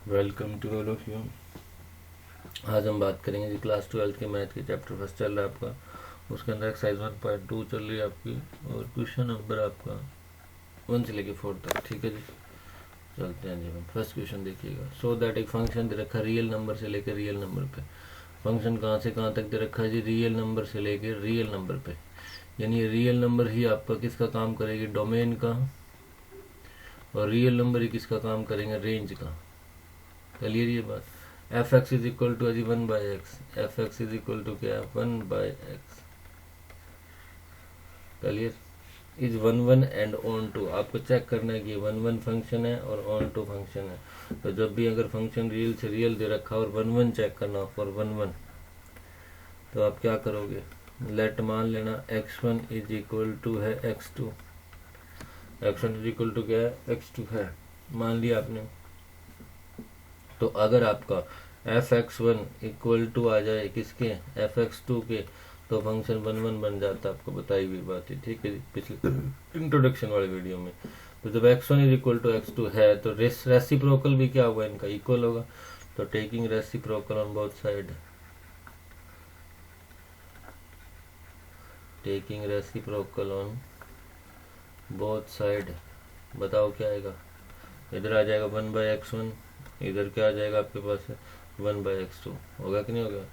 Welcome to all of you. आज हम बात करेंगे जी क्लास 12 के मैथ के चैप्टर फर्स्ट चल रहा है आपका। उसके अंदर एक्सरसाइज 1.2 चल रही है आपकी और क्वेश्चन नंबर आपका 1 से लेके 4 तक। ठीक है जी, चलते हैं जी। हम फर्स्ट क्वेश्चन देखिएगा। सो दैट एक फंक्शन दे रखा है रियल नंबर से लेकर रियल नंबर पे। फंक्शन कहाँ से कहाँ तक दे रखा है जी? रियल नंबर से लेकर रियल नंबर पे। यानी रियल नंबर ही आपका किसका काम करेगी? डोमेन का। और रियल नंबर ही किसका काम करेंगे? रेंज का। क्लियर ये बात? F x is equal to अजी 1/x। F x is equal to क्या? 1/x। Clear? Is 1 and onto. आपको चेक करना है कि 1 फंक्शन है और ऑन टू फंक्शन है। तो जब भी अगर फंक्शन रियल से रियल दे रखा और 1 चेक करना हो फॉर 1 तो आप क्या करोगे? लेट मान लेना x1 इज इक्वल टू है x2। x1 is equal to क्या है? x2 है, मान लिया आपने। तो अगर आपका f(x1) इक्वल टू आ जाए किसके? f(x2) के, तो फंक्शन 1 बन जाता है। आपको बताई हुई बात है, ठीक है जी, पिछले इंट्रोडक्शन वाले वीडियो में। तो जब x1 is equal to x2 है तो रेसिप्रोकल भी क्या होगा? इनका इक्वल होगा। तो taking reciprocal on both side, taking reciprocal on both side, बताओ क्या आएगा? इधर आ जाएगा 1/x1, इधर क्या आ जाएगा आपके पास? 1/x2। होगा कि नहीं होगा?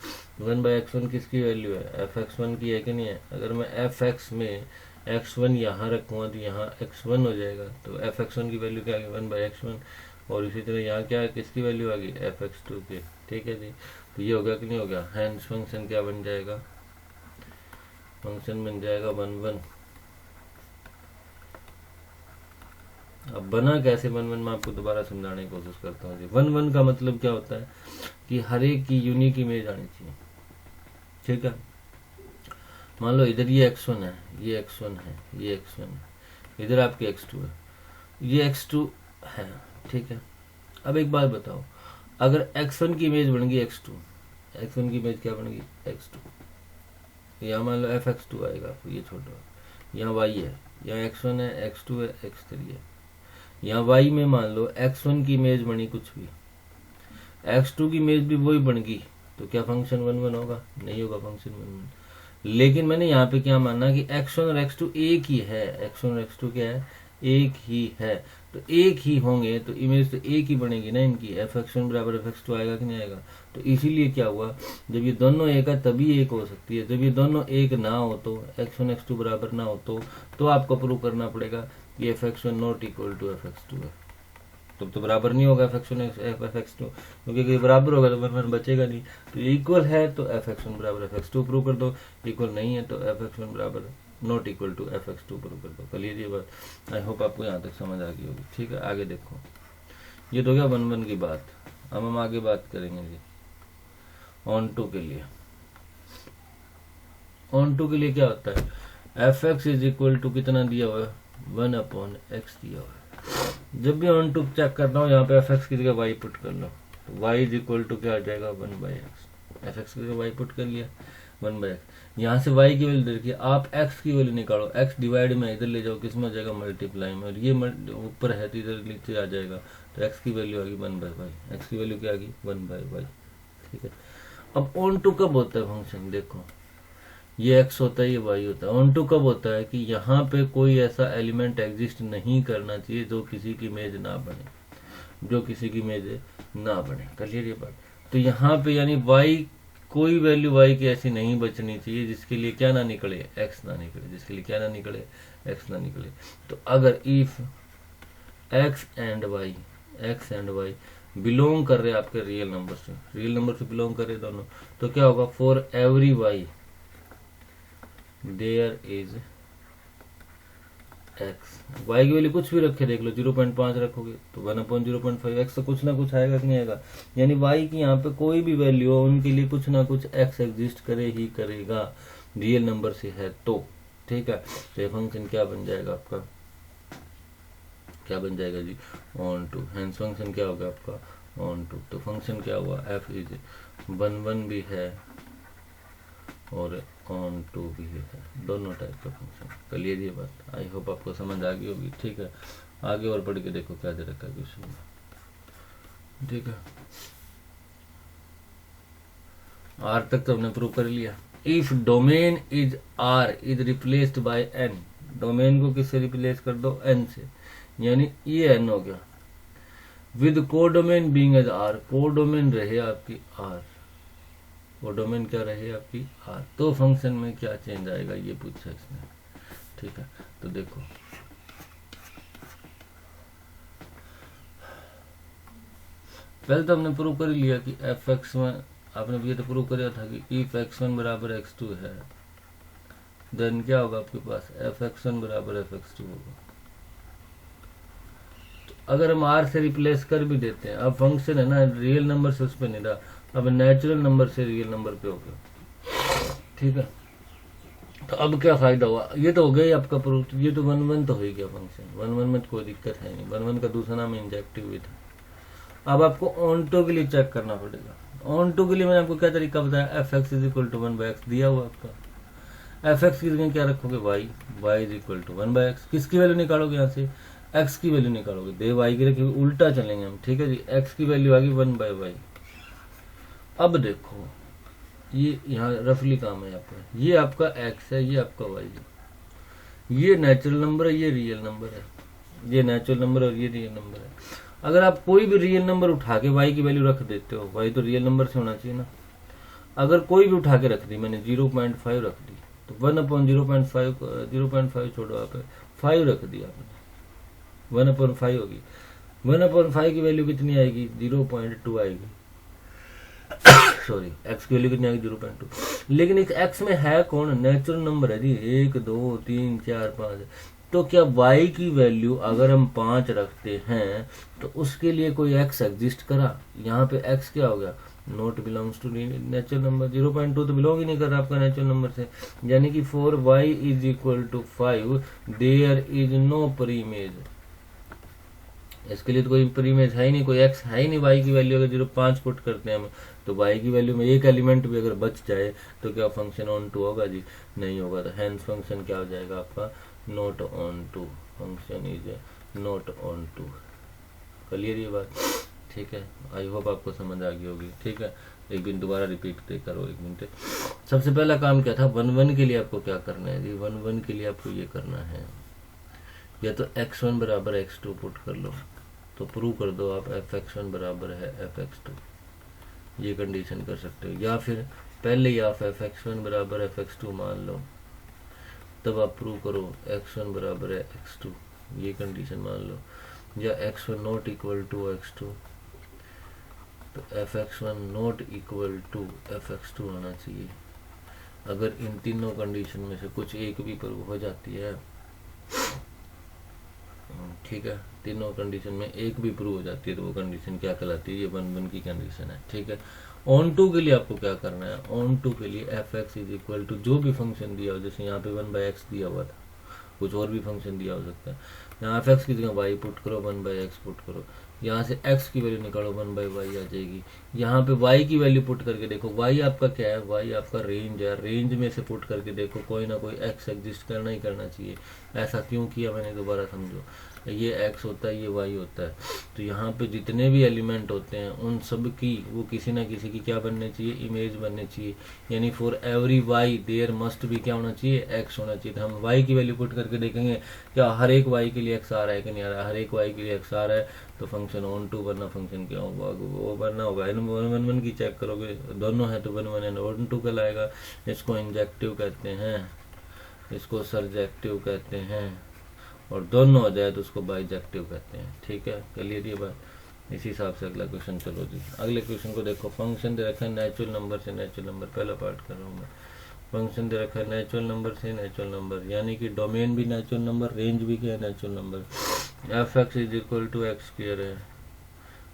1/x1 किसकी वैल्यू है? f(x1) की है कि नहीं है? अगर मैं f(x) में x1 यहाँ रखूँगा तो यहाँ x1 हो जाएगा। तो f(x1) की वैल्यू क्या आ गई? 1/x1। और इसी तरह यहाँ क्या है? किसकी वैल्यू आ गई? f(x2) की। ठीक है जी, तो ये होगा कि नहीं होगा? हैंस फंक्शन क्या बन जाएगा? फंक्शन बन जाएगा 1 अब बना कैसे 1 मैं आपको दोबारा समझाने की कोशिश करता हूँ जी। 1 का मतलब क्या होता है कि हर एक की यूनिक इमेज आनी चाहिए। ठीक है, मान लो इधर ये x1 है, ये x1 है, ये x1 है, इधर आपके x2 है, ये x2 है। ठीक है, अब एक बात बताओ, अगर x1 की इमेज बन गई x2, x1 की इमेज क्या बन गई? x2। यहाँ मान लो f(x2) आएगा, ये छोटा, यहाँ y है, यहाँ x1 है, x2 है, x3 है। यहाँ y में मान लो x1 की इमेज बनी कुछ भी, x2 की इमेज भी वही बन गई, तो क्या फंक्शन 1 होगा? नहीं होगा फंक्शन 1। लेकिन मैंने यहाँ पे क्या माना कि x1 और x2 एक ही है। x1 और x2 क्या है? एक ही है। तो एक ही होंगे तो इमेज तो एक ही बनेगी ना इनकी। f(x1) बराबर f(x2) आएगा कि नहीं आएगा? तो इसीलिए क्या हुआ, जब ये दोनों एक है तभी एक हो सकती है। जब ये दोनों एक ना हो तो x1 x2 बराबर ना हो तो आपको प्रूव करना पड़ेगा कि f(x1) not equal to f(x2) है। तो बराबर नहीं होगा f(x1) f(x2), क्योंकि बराबर होगा तो 1 बचेगा नहीं। तो इक्वल है तो f(x1) बराबर f(x2) प्रूव कर दो, इक्वल नहीं है तो f(x1) बराबर not equal to f(x2) prove कर दो। क्लियर ये बात? आई होप आपको यहाँ तक समझ आ गई होगी। ठीक है, आगे देखो, ये तो क्या 1 की बात। अब हम आगे बात करेंगे जी ऑन टू के लिए। ऑन टू के लिए क्या होता है? f(x) इज इक्वल टू कितना दिया हुआ है? 1/x दिया हुआ है। जब भी ऑन टू चेक करना हो यहाँ पे f(x) की जगह y पुट कर लो, तो y इज इक्वल टू क्या आ जाएगा? 1/x। f(x) की जगह y पुट कर लिया, 1/x। यहाँ से y की वैल्यू देखिए, आप x की वैल्यू निकालो, x डिवाइड में इधर ले जाओ, किस में आ जाएगा? मल्टीप्लाई में। और ये ऊपर है तो इधर नीचे आ जाएगा, तो x की वैल्यू आ गई 1/y। x की वैल्यू क्या आ गई? 1/y। ठीक है, अब ऑन टू कब होता है फंक्शन? देखो, ये x होता है, ये y होता है। ऑन टू कब होता है कि यहाँ पे कोई ऐसा एलिमेंट एग्जिस्ट नहीं करना चाहिए जो किसी की इमेज ना बने, जो किसी की इमेज ना बने। क्लियर ये बात? तो यहाँ पे यानी y, कोई वैल्यू y की ऐसी नहीं बचनी चाहिए जिसके लिए क्या ना निकले? x ना निकले, जिसके लिए क्या ना निकले? x ना निकले। तो अगर if x and y belong कर रहे आपके रियल नंबर से, रियल नंबर से बिलोंग कर रहे दोनों, तो क्या होगा? For every y there is x। y की वैल्यू कुछ भी रखे, देख लो 0.5 रखोगे तो 1/0.5 x तो कुछ ना कुछ आएगा कि नहीं आएगा? यानी y की यहाँ पे कोई भी वैल्यू हो उनके लिए कुछ ना कुछ x एग्जिस्ट करे ही करेगा, रियल नंबर से है तो। ठीक है, तो ये फंक्शन क्या बन जाएगा आपका? क्या बन जाएगा जी? Onto. हैंस फंक्शन क्या होगा आपका? On to. तो फंक्शन क्या हुआ? f इज 1 भी है और ऑन टू भी है, दोनों टाइप का फंक्शन। क्लियर ये बात? आई होप आपको समझ आ गई होगी। ठीक है, आगे और पढ़ के देखो क्या दे रखा है क्वेश्चन में। ठीक है, आर तक तो हमने प्रूव कर लिया। If domain is R is replaced by N, domain को किससे रिप्लेस कर दो, एन से, यानी ये एन हो गया। With codomain being as R, codomain रहे आपकी आर, कोडोमेन क्या रहे आपकी आर, तो फंक्शन में क्या चेंज आएगा ये पूछा इसने। ठीक है, तो देखो पहले तो हमने प्रूव कर लिया कि एफ एक्स वन, आपने भी ये तो प्रूव कर था कि इफ x1 बराबर x2 है, देन क्या होगा आपके पास, एफ एक्स वन बराबर एफ एक्स टू होगा। तो अगर हम r से रिप्लेस कर भी देते हैं, अब फंक्शन है ना रियल नंबर से उस पर नहीं रहा, अब नेचुरल नंबर से रियल नंबर पे हो गया। ठीक है, तो अब क्या फायदा हुआ, ये तो हो गया ही आपका प्रूफ, ये तो 1 1 तो हो ही गया फंक्शन, 1 1 में तो कोई दिक्कत है नहीं, 1 1 का दूसरा नाम इंजेक्टिव भी था। अब आपको ऑन टू के लिए चेक करना पड़ेगा। ऑन टू के लिए मैंने आपको क्या तरीका बताया, F x is equal to 1/x दिया हुआ आपका, एफ एक्स की जगह क्या रखोगे, Y, Y is equal to 1/x, किसकी वैल्यू निकालोगे यहाँ से, एक्स की वैल्यू निकालोगे, दे वाई की रखी, उल्टा चलेंगे हम। ठीक है जी, एक्स की वैल्यू आ गई 1/y। अब देखो ये यहाँ रफली काम है आपका, ये आपका एक्स है, ये आपका वाई है, ये नेचुरल नंबर है, ये रियल नंबर है, ये नेचुरल नंबर और ये रियल नंबर है। अगर आप कोई भी रियल नंबर उठा के y की वैल्यू रख देते हो, y तो रियल नंबर से होना चाहिए ना, अगर कोई भी उठा के रख दी, मैंने 0.5 रख दी, तो 1/0.5, 0.5 छोड़ो आप 5 रख दिया आपने, 1/5 होगी, 1/5 की वैल्यू कितनी आएगी, 0.2 आएगी। सॉरी, x की वैल्यू कितनी आएगी, 0.2। लेकिन इस x में है कौन, नेचुरल नंबर है जी, 1 2 3 4 5। तो क्या y की वैल्यू अगर हम 5 रखते हैं तो उसके लिए कोई x एग्जिस्ट करा, यहाँ पे x क्या हो गया, not belongs to natural number, 0.2 तो बिलोंग ही नहीं कर रहा आपका नेचुरल नंबर से, यानी कि for y is equal to 5 there is no preimage, इसके लिए तो कोई प्रीमेज है ही नहीं, कोई x है ही नहीं। y की वैल्यू अगर 0.5 पुट करते हैं हम, तो y की वैल्यू में एक एलिमेंट भी अगर बच जाए तो क्या फंक्शन ऑन टू होगा जी, नहीं होगा। तो हैंस फंक्शन क्या हो जाएगा आपका, not onto, function is not onto. Clear ये बात, ठीक है, आई होप आपको समझ आ गई होगी। ठीक है, एक दिन दोबारा रिपीट करो, 1 मिनट। सबसे पहला काम क्या था, 1 1 के लिए आपको क्या करना है जी, 1 1 के लिए आपको ये करना है, या तो x1 बराबर x2 पुट कर लो, तो प्रूव कर दो आप एफ एक्स वन बराबर है एफ एक्स टू, ये कंडीशन कर सकते हो, या फिर पहले ही आप एफ एक्स वन बराबर एफ एक्स टू मान लो, तब आप प्रूव करो x1 बराबर है x2, ये कंडीशन मान लो, या x1 not equal to x2, तो f x one not equal to f x two होना चाहिए। अगर इन तीनों कंडीशन में से कुछ एक भी प्रूव हो जाती है, ठीक है, तीनों कंडीशन में एक भी प्रूव हो जाती है तो वो कंडीशन क्या कहलाती है, ये 1 1 की कंडीशन है। ठीक है, ऑन टू के लिए आपको क्या करना है, ऑन टू के लिए f x is equal to जो भी फंक्शन दिया हो, जैसे यहाँ पे 1/x दिया हुआ था, कुछ और भी फंक्शन दिया हो सकता है, यहाँ एफ एक्स की जगह y पुट करो, 1/x पुट करो, यहाँ से x की वैल्यू निकालो, 1/y आ जाएगी। यहाँ पे y की वैल्यू पुट करके देखो, y आपका क्या है, y आपका रेंज है, रेंज में से पुट करके देखो कोई ना कोई x एग्जिस्ट करना ही करना चाहिए। ऐसा क्यों किया मैंने, दोबारा समझो, ये x होता है, ये y होता है, तो यहाँ पे जितने भी एलिमेंट होते हैं उन सब की वो किसी ना किसी की क्या बनने चाहिए, इमेज बनने चाहिए, यानी for every y there must भी क्या होना चाहिए, x होना चाहिए। तो हम y की वैल्यू पुट करके देखेंगे क्या हर एक y के लिए x आ रहा है कि नहीं आ रहा है, हर एक y के लिए x आ रहा है तो फंक्शन ऑन टू, वरना फंक्शन क्या होगा, वो बनना होगा 1 1 की चेक करोगे, दोनों है तो 1 1 एंड ऑन टू कहलाएगा। इसको इंजेक्टिव कहते हैं, इसको सरजेक्टिव कहते हैं, और दोनों हो जाए तो उसको बाइजेक्टिव कहते हैं। ठीक है, क्लियर ये बात। इसी हिसाब से अगला क्वेश्चन, चलो जी अगले क्वेश्चन को देखो। फंक्शन दे रखा है नेचुरल नंबर से नेचुरल नंबर, पहला पार्ट कर रहा हूँ मैं। फंक्शन दे रखा है नेचुरल नंबर से नेचुरल नंबर, यानी कि डोमेन भी नेचुरल नंबर, रेंज भी क्या है natural number. F x is equal to X square है,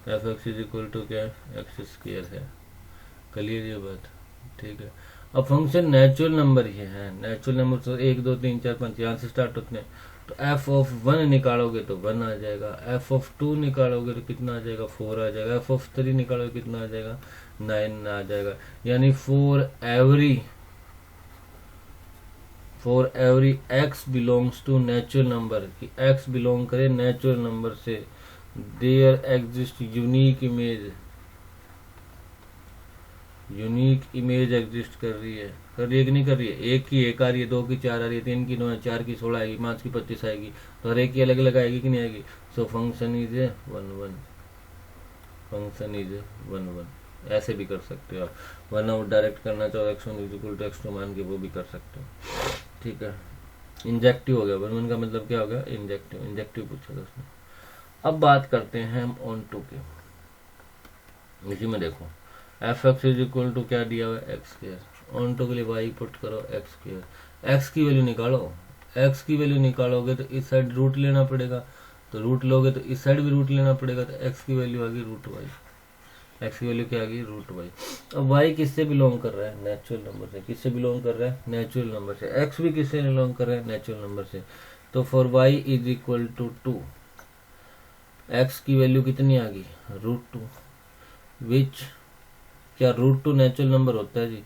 F x is equal to क्या है, एक्स स्क्वायर है। क्लियर ये बात, ठीक है। अब फंक्शन नेचुरल नंबर ही है, नेचुरल नंबर तो 1 2 3 4 5 यहाँ से स्टार्ट होते हैं, तो एफ ऑफ 1 निकालोगे तो 1 आ जाएगा, एफ ऑफ 2 निकालोगे तो कितना आ जाएगा, 4 आ जाएगा, एफ ऑफ 3 निकालोगे कितना आ जाएगा, 9 आ जाएगा। यानी for every x belongs to natural number, कि x बिलोंग करे नेचुरल नंबर से, there exist unique image exist कर रही है कि नहीं कर रही है? एक की एक आ रही है, दो की चार आ रही है, तीन की 9 है, चार की 16 आएगी, 5 की 25 आएगी, तो हर एक की अलग अलग आएगी कि नहीं आएगी? So function is 1 1, function is 1 1। ऐसे भी कर सकते हो आप, वरना वो डायरेक्ट करना चाहो x1 = x2 मान के वो भी कर सकते हो, ठीक है। इंजेक्टिव हो गया, 1 1 का मतलब क्या हो गया? इंजेक्टिव पूछा था उसने। अब बात करते हैं हम ऑन टू के। इसी में देखो f(x) क्या दिया हुआ है? x²। ऑन टू के लिए y पुट करो x², x की वैल्यू निकालो। x की वैल्यू निकालोगे तो इस साइड रूट लेना पड़ेगा, तो रूट लोगे तो इस साइड भी रूट लेना पड़ेगा, तो x की वैल्यू आ गई √y। x की वैल्यू क्या आ गई? √y। अब y किससे बिलोंग कर रहा है? नेचुरल नंबर से। किससे बिलोंग कर रहा है? नेचुरल नंबर से। x भी किससे बिलोंग कर रहा है? नेचुरल नंबर से। तो फॉर y = 2, x की वैल्यू कितनी आ गई? √2, विच क्या √2 नेचुरल नंबर होता है जी?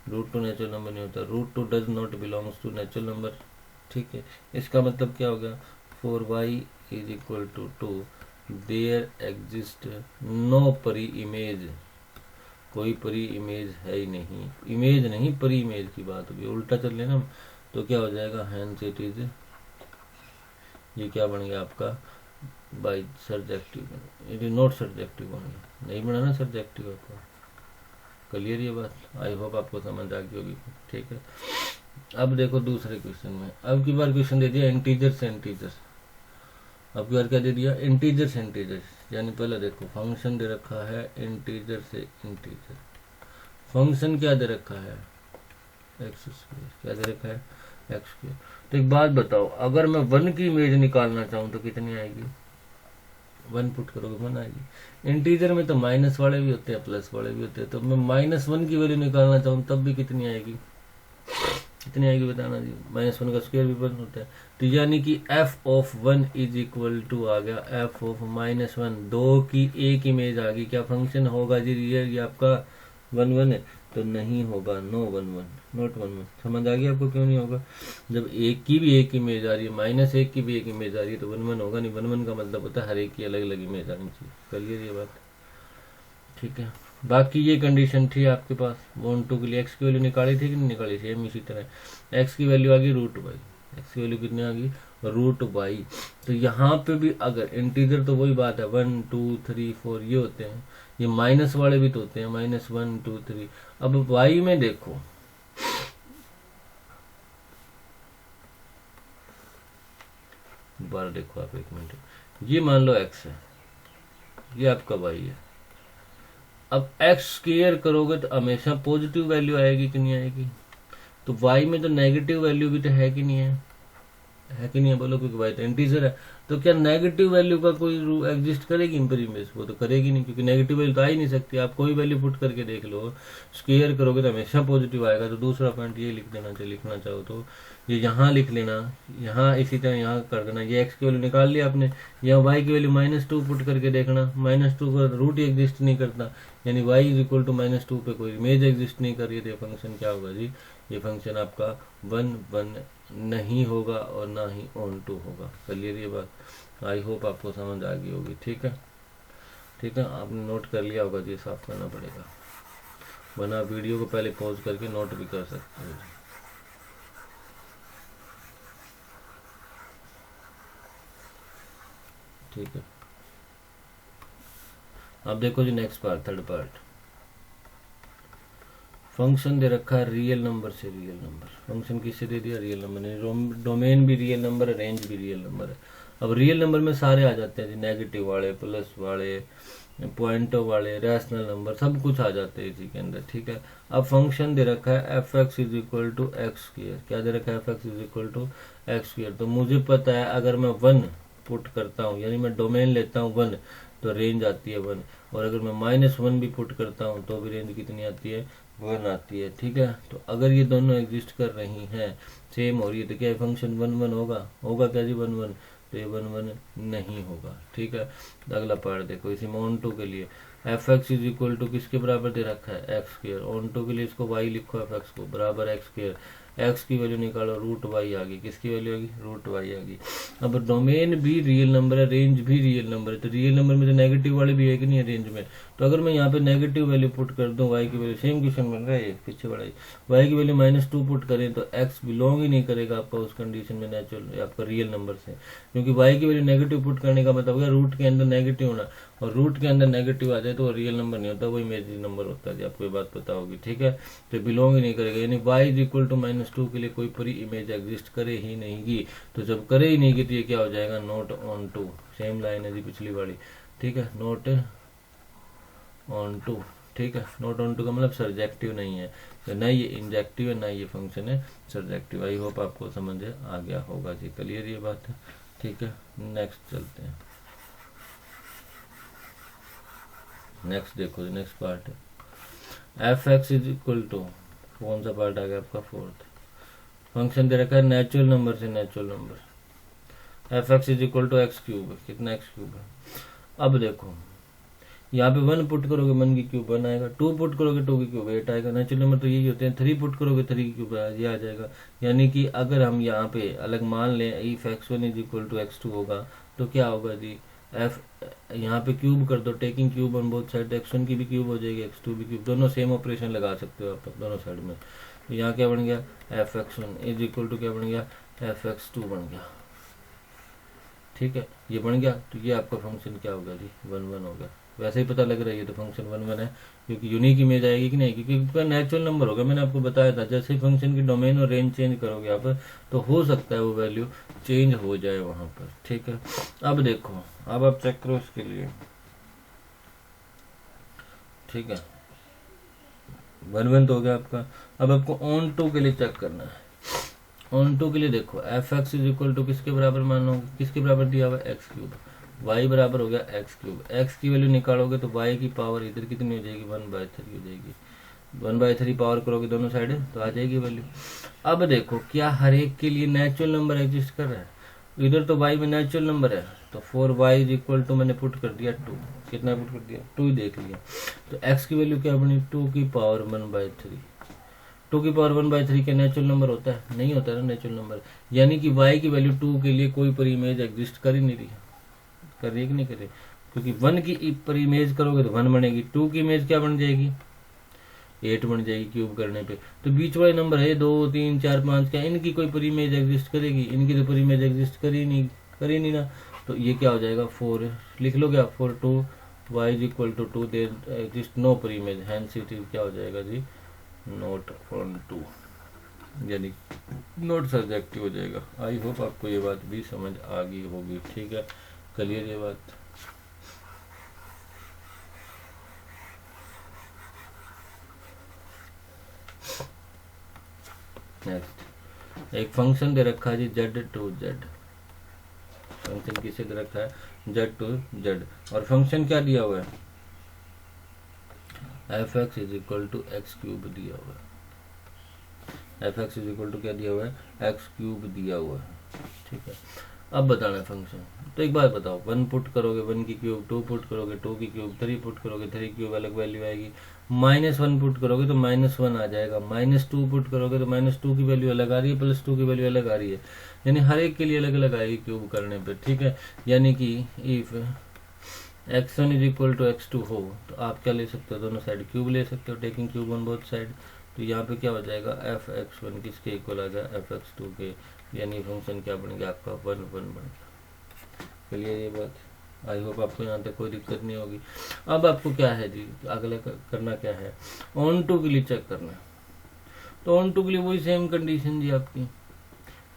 √2 नेचुरल नंबर नहीं होता। √2 does not belongs to natural number, ठीक है। इसका मतलब क्या हो गया? For y = 2 there exist no preimage, कोई परी इमेज है ही नहीं। इमेज नहीं, परी इमेज की बात होगी। उल्टा चल लेना तो क्या हो जाएगा? हैंस इट इज, ये क्या बन गया आपका? By subjective, it is not subjective बन गया। नहीं बनाना सब्जेक्टिव आपका, क्लियर ये बात? आई होप आपको समझ आ गई होगी, ठीक है। अब देखो दूसरे क्वेश्चन में, अब की बार क्वेश्चन दे दिया इंटीजर से इंटीजर। अब की बार क्या दे दिया? इंटीजर से इंटीजर। यानी पहले देखो फंक्शन दे रखा है इंटीजर से इंटीजर। फंक्शन क्या दे रखा है? x²। क्या दे रखा है? x²। तो एक बात बताओ, अगर मैं 1 की इमेज निकालना चाहूं तो कितनी आएगी? 1 पुट करोगे 1 आएगी। इंटीजर में तो माइनस वाले भी होते हैं, प्लस वाले भी होते हैं, तो मैं -1 की वैल्यू निकालना चाहूँ तब भी कितनी आएगी? कितनी आएगी बताना जी? -1 का स्क्वायर भी 1 होता है। तो यानी कि f(1) = आ गया f(-1)। 2 की एक इमेज आ गई। क्या फंक्शन होगा जी रियल? ये आपका 1 1 है तो नहीं होगा, नो 1 1, नॉट 1 1। समझ आ गया आपको क्यों नहीं होगा? जब एक की भी एक इमेज आ रही है, -1 की भी एक इमेज आ रही है, तो 1 1 होगा नहीं। 1 1 का मतलब होता है हर एक की अलग अलग इमेज आनी चाहिए। करिए ये बात, ठीक है। बाकी ये कंडीशन थी आपके पास। 1 2 के लिए x की वैल्यू निकाली थी कि नहीं निकाली? सेम इसी तरह x की वैल्यू आ गई √y। x की वैल्यू कितनी आ गई? √y। तो यहाँ पे भी अगर इंटीजर, तो वही बात है 1 2 3 4 ये होते हैं, ये माइनस वाले भी तो होते हैं, -1 2 3। अब y में देखो, बार देखो आप, एक मिनट, ये मान लो x है, ये आपका y है। अब x² करोगे तो हमेशा पॉजिटिव वैल्यू आएगी कि नहीं आएगी? तो y में तो नेगेटिव वैल्यू भी तो है कि नहीं है? है कि नहीं है बोलो? क्योंकि y तो इंटीजर है, तो क्या नेगेटिव वैल्यू का कोई एग्जिस्ट करेगी इम्पर इमेज? वो तो करेगी नहीं, क्योंकि नेगेटिव वैल्यू तो आ ही नहीं सकती। आप कोई वैल्यू पुट करके देख लो, स्क्वायर करोगे तो हमेशा पॉजिटिव आएगा। तो दूसरा पॉइंट ये लिख देना चाहिए, लिखना चाहो तो ये यहाँ लिख लेना, यहाँ इसी तरह यहाँ कर देना। ये x की वैल्यू निकाल लिया आपने, यहाँ y की वैल्यू -2 पुट करके देखना। -2 का रूट ही एग्जिस्ट नहीं करता, यानी y = -2 पे कोई इमेज एग्जिस्ट नहीं कर रही है। तो ये फंक्शन क्या होगा जी? ये फंक्शन आपका 1 1 नहीं होगा और ना ही ऑन टू होगा। क्लियर ये बात? आई होप आपको समझ आ गई होगी, ठीक है। ठीक है, आपने नोट कर लिया होगा जी, साफ करना पड़ेगा, वरना वीडियो को पहले पॉज करके नोट भी कर सकते हो। ठीक है, अब देखो जी next part, third part. Function दे रखा है रियल नंबर से रियल नंबर। फंक्शन किससे दे दिया? रियल नंबर ने। डोमेन भी रियल नंबर है, रेंज भी रियल नंबर है। अब रियल नंबर में सारे आ जाते हैं जी, नेगेटिव वाले, प्लस वाले, पॉइंटो वाले, रैशनल नंबर, सब कुछ आ जाते हैं इसी के अंदर, ठीक है। अब फंक्शन दे रखा है f(x) = x²। क्या दे रखा है? f(x) = x²। तो मुझे पता है अगर मैं 1 पुट करता हूँ, यानी मैं डोमेन लेता हूँ 1, तो रेंज आती है 1। और अगर मैं -1 भी पुट करता हूँ तो भी रेंज कितनी आती है? 1 आती है, ठीक है। तो अगर ये दोनों एग्जिस्ट कर रही हैं, सेम हो रही है, तो क्या फंक्शन 1 1 होगा? होगा क्या जी 1 1? तो ये 1 1 नहीं होगा, ठीक है। अगला पार्ट देखो, इसी में ऑन टू के लिए f(x) = किसके बराबर दे रखा है? x²। ऑन टू के लिए इसको y लिखो, f(x) को बराबर x²। एक्स की वैल्यू निकालो, रूट वाई आ गई, किसकी वैल्यू आ गई, रूट वाई आ गई। अब डोमेन भी रियल नंबर है, रेंज भी रियल नंबर है, तो रियल नंबर में तो नेगेटिव वाले भी है कि नहीं है रेंज में। तो अगर मैं यहाँ पे नेगेटिव वैल्यू पुट कर दूं, वाई की वैल्यू, सेम क्वेश्चन बन रहा है पीछे वाला ही, वाई की वैल्यू -2 पुट करें तो एक्स बिलोंग ही नहीं करेगा आपका उस कंडीशन में नेचुरल आपका रियल नंबर से, क्योंकि वाई की वैल्यू नेगेटिव पुट करने का मतलब रूट के अंदर नेगेटिव होना, और रूट के अंदर नेगेटिव आ जाए तो वो रियल नंबर नहीं होता, वो इमेजिनरी नंबर होता है, आपको ये बात पता होगी, ठीक है। तो बिलोंग ही नहीं करेगा, यानी y इज इक्वल टू -2 के लिए कोई पूरी इमेज एग्जिस्ट करे ही नहीं की। तो जब करे ही नहीं की तो ये क्या हो जाएगा, not onto, same line है जी पिछली वाली, ठीक है, नॉट ऑन टू, ठीक है। नॉट ऑन टू का मतलब सर्जेक्टिव नहीं है, तो ना ये इंजेक्टिव है ना ये फंक्शन है सर्जेक्टिव। आई होप आपको समझ आ गया होगा जी, क्लियर ये बात है, ठीक है। नेक्स्ट चलते हैं, नेक्स्ट देखो नेक्स्ट पार्ट है F x is equal to, कौन सा पार्ट आ गया आपका, फोर्थ। फंक्शन दे रखा है नेचुरल नंबर से natural number, F x is equal to x cube, कितना एक्स क्यूब है। अब देखो यहाँ पे 1 पुट करोगे 1 की क्यूब 1 आएगा, 2 पुट करोगे 2 की क्यूब 8 आएगा, नेचुरल नंबर तो यही होते हैं। 3 पुट करोगे 3 की क्यूब ये आ जाएगा। यानी कि अगर हम यहाँ पे अलग मान लें if x1 is equal to x2 होगा तो क्या होगा जी, एफ यहाँ पे क्यूब कर दो, taking cube on both side, x1 की भी क्यूब हो जाएगी x2 भी क्यूब, दोनों सेम ऑपरेशन लगा सकते हो आप दोनों साइड में। तो यहाँ क्या बन गया, F x1 is equal to क्या बन गया, एफ x2 बन गया, ठीक है, ये बन गया। तो ये आपका फंक्शन क्या होगा जी, 1 1 हो गया। वैसे ही पता लग रहा है ये तो फंक्शन 1 1 है, क्योंकि यूनिक इमेज आएगी कि नहीं, क्योंकि उसका नेचुरल नंबर होगा। मैंने आपको बताया था जैसे ही फंक्शन की डोमेन और रेंज चेंज करोगे आप तो हो सकता है वो वैल्यू चेंज हो जाए वहां पर, ठीक है। अब देखो, अब आप चेक करो इसके लिए, ठीक है, 1 1 तो हो गया आपका। अब आपको ऑन टू के लिए चेक करना है। ऑन टू के लिए देखो f x is equal to किसके बराबर मानो, किसके बराबर दिया हुआ है, एक्स क्यूब, y बराबर हो गया एक्स क्यूब। एक्स की वैल्यू निकालोगे तो y की पावर इधर कितनी हो जाएगी, 1/3 हो जाएगी। 1/3 पावर करोगे दोनों साइड तो आ जाएगी वैल्यू। अब देखो क्या हर एक के लिए नेचुरल नंबर एग्जिस्ट कर रहा है, इधर तो y में नेचुरल नंबर है, तो 4y इज इक्वल टू मैंने पुट कर दिया 2, कितना पुट कर दिया 2 ही देख लिया। तो x की वैल्यू क्या बनी, 2 की पावर 1/3। 2 की पावर 1/3 के नेचुरल नंबर होता है, नहीं होता ना नेचुरल नंबर, यानी कि y की वैल्यू 2 के लिए कोई पर इमेज एग्जिस्ट कर ही नहीं रही, कर रही कि नहीं कर रही, क्योंकि 1 की पर इमेज करोगे तो 1 बनेगी, 2 की इमेज क्या बन जाएगी, 8 बन जाएगी क्यूब करने पे। तो बीच वाले नंबर है 2 3 4 5, क्या इनकी कोई पर इमेज एग्जिस्ट करेगी, इनकी तो पर इमेज एग्जिस्ट कर ही नहीं ना। तो ये क्या हो जाएगा 4 लिख लो क्या, 4 2 y is equal to 2 there exist no preimage, hence it is क्या हो जाएगा जी, नॉट ऑन टू, यानी नॉट सब्जेक्टिव हो जाएगा। आई होप आपको ये बात भी समझ आ गई होगी, ठीक है, क्लियर ये बात। नेक्स्ट एक फंक्शन दे रखा है जी z टू z, फंक्शन किसे दे रखा है z टू z, और फंक्शन क्या दिया हुआ है, F x is equal to x cube दिया हुआ है, F x is equal to क्या दिया हुआ है, एक्स क्यूब दिया हुआ है, ठीक है। अब बताना है फंक्शन, तो एक बात बताओ, 1 पुट करोगे 1 की क्यूब, 2 पुट करोगे 2 की क्यूब, 3 पुट करोगे 3 क्यूब अलग वैल्यू आएगी, -1 पुट करोगे तो -1 आ जाएगा, -2 पुट करोगे तो -2 की वैल्यू अलग आ रही है, +2 की वैल्यू अलग आ रही है, यानी हर एक के लिए अलग अलग आएगी क्यूब करने पे, ठीक है। यानी कि if x1 is equal to x2 हो तो आप क्या ले सकते हो, दोनों साइड क्यूब ले सकते हो, taking cube on both side. तो यहाँ पे क्या हो जाएगा, एफ x1 किसके इक्वल आ गया, एफ x2 के, यानी फंक्शन क्या बन गया आपका 1 1 बन गया। क्लियर ये बात, आई होप आपको यहाँ तक कोई दिक्कत नहीं होगी। अब आपको क्या है जी, अगला करना क्या है, ऑन टू के लिए चेक करना है। तो ऑन टू के लिए वही सेम कंडीशन जी आपकी,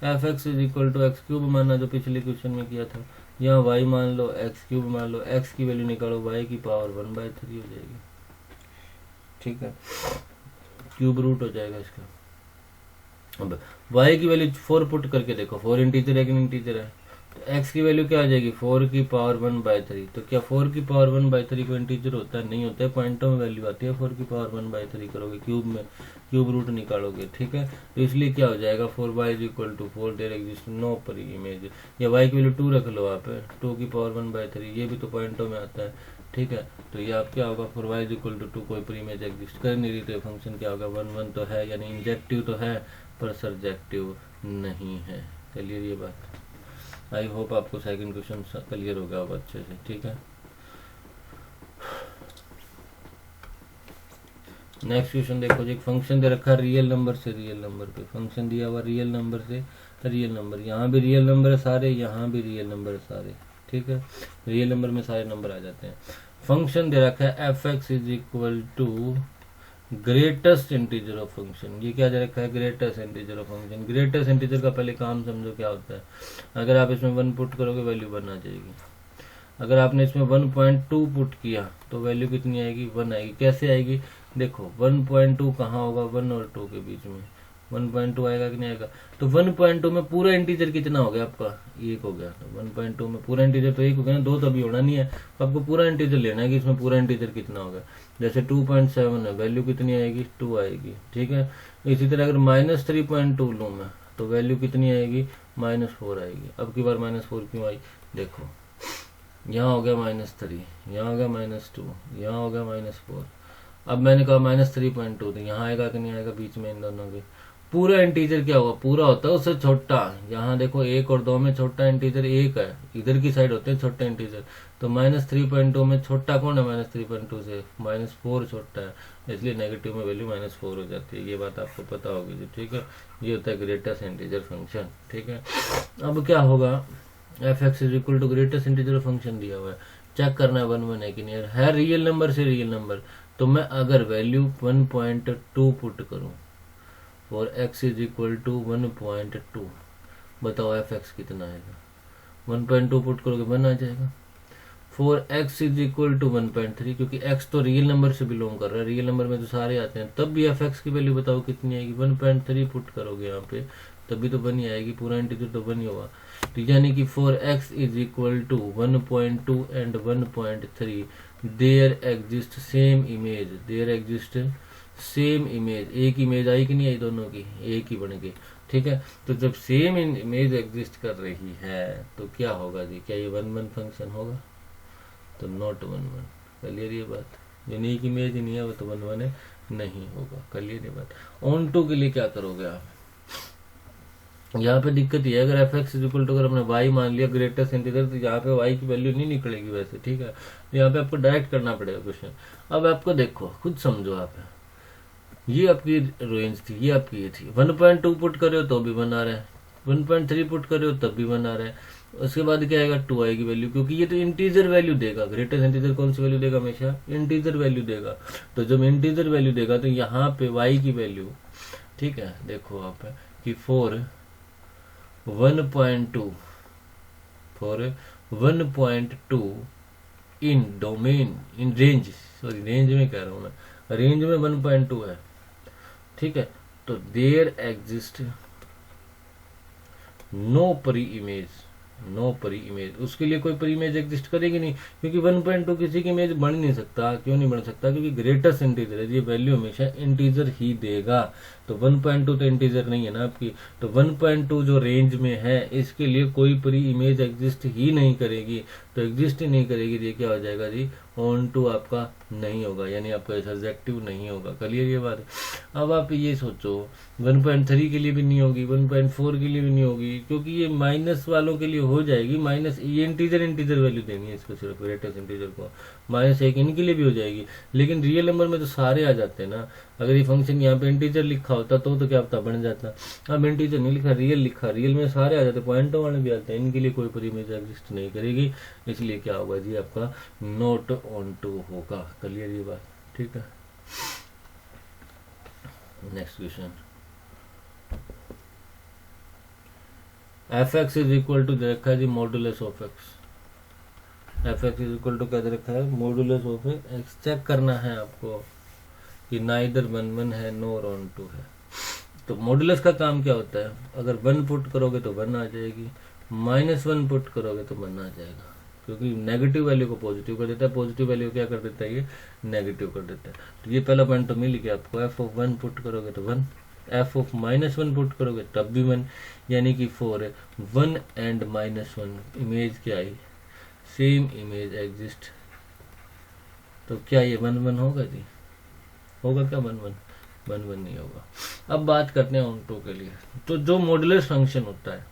f x is equal to x cube माना जो पिछले क्वेश्चन में किया था, यहाँ y मान लो, एक्स क्यूब मान लो, x की वैल्यू निकालो, y की पावर 1/3 हो जाएगी, ठीक है, क्यूब रूट हो जाएगा इसका। अब y की वैल्यू 4 पुट करके देखो, 4 इंटीजर है कि इंटीजर है, तो x की वैल्यू क्या आ जाएगी, 4 की पावर 1/3। तो क्या 4 की पावर 1/3 को इंटीजर होता है, नहीं होता है, पॉइंटों में वैल्यू आती है, 4 की पावर 1/3 करोगे क्यूब में, क्यूब रूट निकालोगे, ठीक है। तो इसलिए क्या हो जाएगा, 4y is equal to 4 there exist no preimage, या y की वैल्यू 2 रख लो आप, 2 की पावर 1/3, ये भी तो पॉइंटों में आता है, ठीक है। तो ये आप क्या होगा, फॉर y इक्वल टू 2 कोई पर इमेज एग्जिस्ट कर नहीं रही, तो फंक्शन क्या होगा, 1 1 तो है, यानी इंजेक्टिव तो है पर सरजेक्टिव नहीं है। क्लियर ये बात। आई होप आपको सेकंड क्वेश्चन क्लियर हो गया होगा अच्छे से, ठीक है। नेक्स्ट क्वेश्चन देखो जी, एक फंक्शन दे रखा है रियल नंबर से रियल नंबर पे, फंक्शन दिया हुआ रियल नंबर से रियल नंबर, यहाँ भी रियल नंबर है सारे, यहाँ भी रियल नंबर है सारे, ठीक है। रियल नंबर में सारे नंबर आ जाते हैं। फंक्शन दे रखा है F x is equal to greatest integer of function. ये क्या दे रखा है, greatest integer of function. Greatest integer का पहले काम समझो क्या होता है। अगर आप इसमें 1 पुट करोगे वैल्यू 1 आ जाएगी। अगर आपने इसमें 1.2 पुट किया तो वैल्यू कितनी आएगी, 1 आएगी। कैसे आएगी, देखो 1.2 कहाँ होगा, 1 और 2 के बीच में 1.2 आएगा कि नहीं आएगा। तो 1.2 में पूरा इंटीजर कितना हो गया आपका, 1 हो गया। तो 1.2 में पूरा इंटीजर तो 1 हो गया ना, 2 तो अभी होना नहीं है। तो आपको पूरा इंटीजर लेना है कि इसमें पूरा इंटीजर कितना होगा। जैसे 2.7 है, वैल्यू कितनी आएगी, 2 आएगी, ठीक है। इसी तरह अगर -3.2 लूँ मैं तो वैल्यू कितनी आएगी, -4 आएगी। अब की बार -4 क्यों आई, देखो यहाँ हो गया -3, यहाँ हो गया -2, यहाँ हो गया -4। अब मैंने कहा -3.2, तो यहाँ आएगा कि नहीं आएगा, बीच में इन दोनों के पूरा इंटीजर क्या होगा, पूरा होता है उससे छोटा। यहाँ देखो 1 और 2 में छोटा इंटीजर 1 है, इधर की साइड होते हैं छोटे इंटीजर। तो -3.2 में छोटा कौन है, -3.2 से -4 छोटा है, इसलिए नेगेटिव में वैल्यू -4 हो जाती है। ये बात आपको पता होगी जी, ठीक है। ये होता है ग्रेटेस्ट इंटीजर फंक्शन, ठीक है। अब क्या होगा, f x is equal to greatest integer function दिया हुआ है, चेक करना है 1 1 है कि नहीं है रियल नंबर से रियल नंबर। तो मैं अगर वैल्यू 1.2 पुट करूं और x इज इक्वल टू 1.2, बताओ एफ एक्स कितना आएगा। 1.2 पुट करोगे 1 आ जाएगा। For x is equal to 1.3, क्योंकि x तो रियल नंबर से बिलोंग कर रहा है, रियल नंबर में तो सारे आते हैं, तब भी एफ एक्स की वैल्यू बताओ कितनी आएगी। 1.3 पुट करोगे यहाँ पे तभी तो 1 ही आएगी, पूरा इंटीजर तो 1 ही होगा। तो यानी कि for x is equal to 1.2 and 1.3 there exist same image, there exist same image. एक इमेज आई कि नहीं आई, दोनों की एक ही बन गई, ठीक है। तो जब सेम इमेज एग्जिस्ट कर रही है तो क्या होगा जी, क्या ये 1 1 फंक्शन होगा, तो नॉट 1 1। क्लियर ये बात, यूनिक इमेज नहीं है वो तो 1 1 नहीं होगा। क्लियर ये बात। ऑन टू के लिए क्या करोगे आप, यहाँ पे दिक्कत ये है, अगर एफ एक्स इक्वल टू अगर हमने वाई मान लिया ग्रेटेस्ट इंटीजर, तो यहाँ पे वाई की वैल्यू नहीं निकलेगी वैसे, ठीक है। तो यहाँ पे आपको डायरेक्ट करना पड़ेगा क्वेश्चन। अब आपको देखो खुद समझो आप, ये आपकी रेंज थी, ये आपकी ये थी। 1.2 पुट करे हो तो भी 1 आ रहा है, 1.3 पुट करे हो तब भी 1 आ रहा है। उसके बाद क्या आएगा, 2 आएगी वैल्यू, क्योंकि ये तो इंटीजर वैल्यू देगा। ग्रेटेस्ट इंटीजर कौन सी वैल्यू देगा, हमेशा इंटीजर वैल्यू देगा। तो जब इंटीजर वैल्यू देगा तो यहाँ पे वाई की वैल्यू, ठीक है, देखो आप कि 1.2 for 1.2 in domain in range, sorry range में कह रहा हूं मैं, रेंज में 1.2 है, ठीक है। तो देयर एग्जिस्ट नो परी इमेज, नो परी इमेज, उसके लिए कोई परी इमेज एग्जिस्ट करेगी नहीं, क्योंकि 1.2 किसी की इमेज बन नहीं सकता। क्यों नहीं बन सकता, क्योंकि ग्रेटेस्ट इंटीजर है, ये वैल्यू हमेशा इंटीजर ही देगा। तो 1.2 तो इंटीजर नहीं है ना आपकी, तो 1.2 जो रेंज में है इसके लिए कोई परी इमेज एग्जिस्ट ही नहीं करेगी। तो एग्जिस्ट ही नहीं करेगी, ये क्या हो जाएगा जी, ऑन टू आपका नहीं होगा, यानी आपका सब्जेक्टिव नहीं होगा। क्लियर ये बात। अब आप ये सोचो 1.3 के लिए भी नहीं होगी, 1.4 के लिए भी नहीं होगी, क्योंकि ये माइनस वालों के लिए हो जाएगी। माइनस ये इंटीजर वैल्यू देनी है इसको, सिर्फ ग्रेटेस्ट इंटीजर को -1 इनके लिए भी हो जाएगी। लेकिन रियल नंबर में तो सारे आ जाते हैं ना। अगर ये फंक्शन यहाँ पे इंटीजर लिखा होता तो क्या पता बन जाता। अब इंटीजर नहीं लिखा, रियल लिखा, रियल में सारे आ जाते, पॉइंटों वाले भी आते हैं, इनके लिए कोई परी इमेज एग्जिस्ट नहीं करेगी। इसलिए क्या होगा जी, आपका नॉट ऑन टू होगा। क्लियर ये बात, ठीक है। Next question, F x is equal to दे रखा है जी modulus of X. F x is equal to क्या दे रखा है, मॉडुलस ऑफ एक्स। चेक करना है आपको कि नाइदर 1 1 है नोर ऑन टू है। तो मॉडुलस का काम क्या होता है, अगर 1 पुट करोगे तो 1 आ जाएगी, -1 पुट करोगे तो 1 आ जाएगा, क्योंकि नेगेटिव वैल्यू को पॉजिटिव कर देता है, पॉजिटिव वैल्यू क्या कर देता है, ये नेगेटिव कर देता है। तो ये पहला पॉइंट तो मिल गया आपको। एफ ऑफ 1 पुट करोगे तो 1, एफ ऑफ -1 पुट करोगे तब भी 1, यानी कि 4 1 एंड -1 इमेज क्या आई, सेम इमेज एग्जिस्ट तो क्या ये 1 1 होगा जी? होगा क्या 1 1? 1 1 नहीं होगा। अब बात करते हैं ऑन टू के लिए। तो जो मॉडुलस फंक्शन होता है,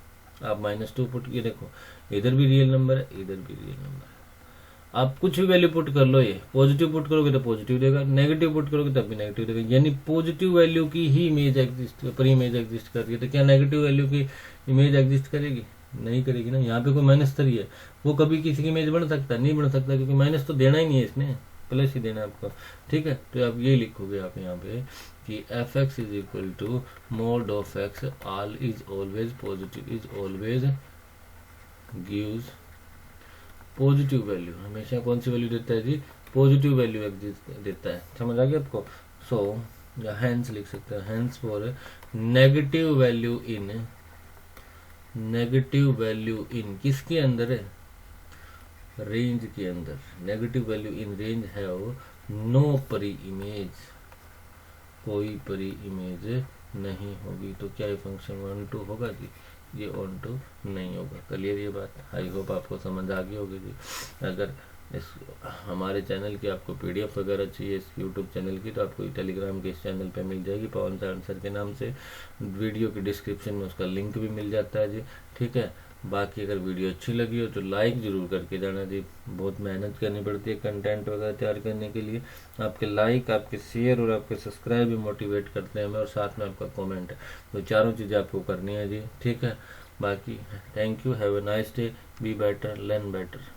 आप -2 पुट, ये देखो इधर भी रियल नंबर है, इधर भी रियल नंबर है, आप कुछ भी वैल्यू पुट कर लो, ये पॉजिटिव पुट करोगे तो पॉजिटिव देगा, नेगेटिव पुट करोगे तब भी नेगेटिव देगा। यानी पॉजिटिव वैल्यू की ही इमेज एग्जिस्ट, पर इमेज एग्जिस्ट कर रही है, तो क्या नेगेटिव वैल्यू की इमेज एग्जिस्ट करेगी? नहीं करेगी ना। यहाँ पे कोई -3 है, वो कभी किसी की इमेज बन सकता है? नहीं बन सकता, क्योंकि माइनस तो देना ही नहीं है इसने, प्लस ही देना है आपको। ठीक है, तो आप ये लिखोगे आप यहाँ पे कि f x is equal to mod of x all is always positive, is always gives positive value. हमेशा कौन सी वैल्यू देता है जी? पॉजिटिव वैल्यू देता है। समझ आ गया आपको? सो या हैंस लिख सकते हैं, hence for negative value in, negative value in किसके अंदर है? रेंज के अंदर। नेगेटिव वैल्यू इन रेंज है वो नो परी इमेज, कोई परी इमेज नहीं होगी। तो क्या ये फंक्शन 1 2 होगा जी? ये 1 2 नहीं होगा। क्लियर ये बात? आई होप आपको समझ आ गई होगी जी। अगर इस हमारे चैनल की आपको पीडीएफ वगैरह चाहिए इस यूट्यूब चैनल की, तो आपको टेलीग्राम के इस चैनल पे मिल जाएगी, पवन सर के नाम से। वीडियो की डिस्क्रिप्शन में उसका लिंक भी मिल जाता है जी। ठीक है, बाकी अगर वीडियो अच्छी लगी हो तो लाइक जरूर करके जाना जी। बहुत मेहनत करनी पड़ती है कंटेंट वगैरह तैयार करने के लिए। आपके लाइक, आपके शेयर और आपके सब्सक्राइब भी मोटिवेट करते हैं हमें, और साथ में आपका कमेंट। तो चारों चीज़ें आपको करनी है जी। ठीक है, बाकी thank you, have a nice day, be better, learn better.